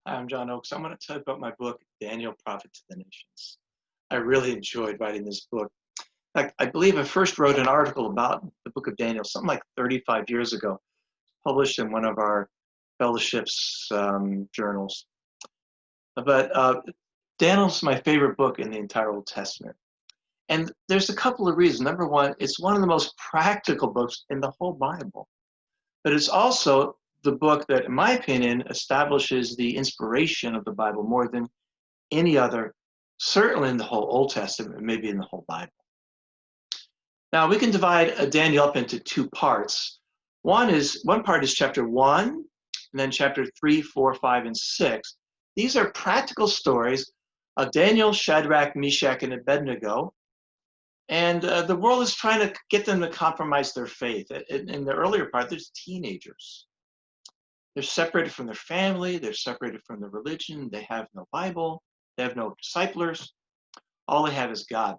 Hi, I'm John Oakes. I'm going to tell you about my book, Daniel, Prophet to the Nations. I really enjoyed writing this book. In fact, I believe I first wrote an article about the book of Daniel, something like 35 years ago, published in one of our fellowship's journals. But Daniel's my favorite book in the entire Old Testament. And there's a couple of reasons. Number one, it's one of the most practical books in the whole Bible. But it's also the book that, in my opinion, establishes the inspiration of the Bible more than any other, certainly in the whole Old Testament, maybe in the whole Bible. Now, we can divide Daniel up into two parts. One part is chapter 1, and then chapter 3, 4, 5, and 6. These are practical stories of Daniel, Shadrach, Meshach, and Abednego. And the world is trying to get them to compromise their faith. In the earlier part, there's teenagers. They're separated from their family. They're separated from their religion. They have no Bible. They have no disciplers. All they have is God.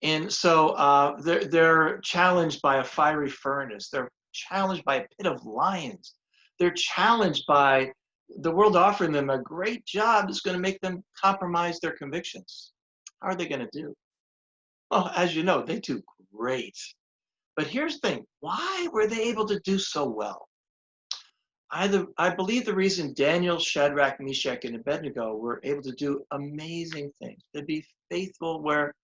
And so they're challenged by a fiery furnace. They're challenged by a pit of lions. They're challenged by the world offering them a great job that's going to make them compromise their convictions. How are they going to do? Well, as you know, they do great. But here's the thing. Why were they able to do so well? I believe the reason Daniel, Shadrach, Meshach, and Abednego were able to do amazing things, to be faithful where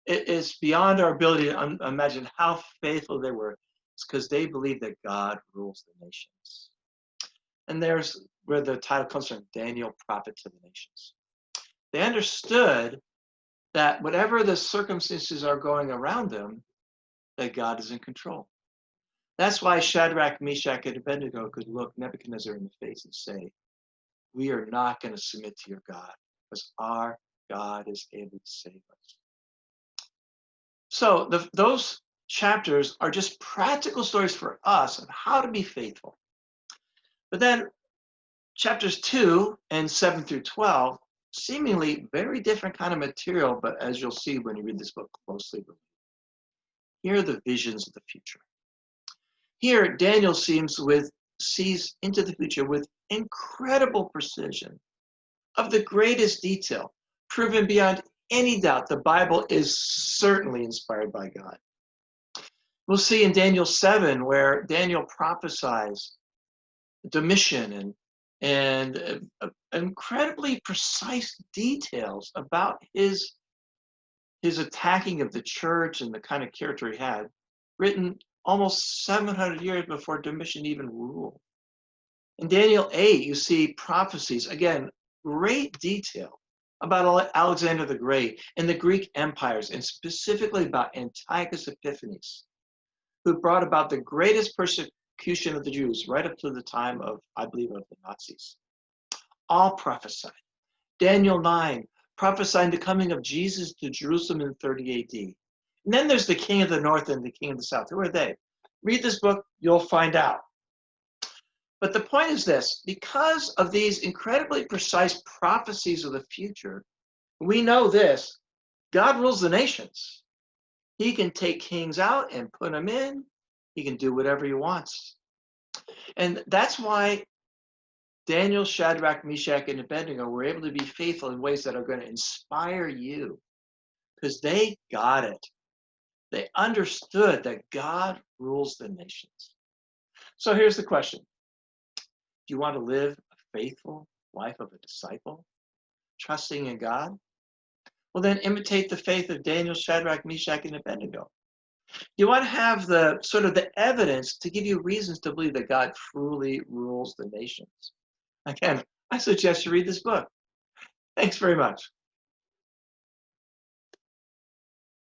it is beyond our ability to imagine how faithful they were. It's because they believed that God rules the nations. And there's where the title comes from, Daniel, Prophet to the Nations. They understood that whatever the circumstances are going around them, that God is in control. That's why Shadrach, Meshach, and Abednego could look Nebuchadnezzar in the face and say, we are not going to submit to your God, because our God is able to save us. So those chapters are just practical stories for us of how to be faithful. But then chapters 2 and 7 through 12, seemingly very different kind of material, but as you'll see when you read this book closely, here are the visions of the future. Here, Daniel sees into the future with incredible precision, of the greatest detail, proven beyond any doubt the Bible is certainly inspired by God. We'll see in Daniel 7 where Daniel prophesies Domitian and incredibly precise details about his attacking of the church and the kind of character he had, written almost 700 years before Domitian even ruled. In Daniel 8, you see prophecies, again, great detail about Alexander the Great and the Greek empires, and specifically about Antiochus Epiphanes, who brought about the greatest persecution of the Jews right up to the time of, I believe, of the Nazis. All prophesied. Daniel 9, prophesying the coming of Jesus to Jerusalem in 30 AD. And then there's the king of the north and the king of the south. Who are they? Read this book, you'll find out. But the point is this, because of these incredibly precise prophecies of the future, we know this, God rules the nations. He can take kings out and put them in. He can do whatever he wants. And that's why Daniel, Shadrach, Meshach, and Abednego were able to be faithful in ways that are going to inspire you, because they got it. They understood that God rules the nations. So here's the question. Do you want to live a faithful life of a disciple, trusting in God? Well, then imitate the faith of Daniel, Shadrach, Meshach, and Abednego. You want to have the sort of the evidence to give you reasons to believe that God truly rules the nations. Again, I suggest you read this book. Thanks very much.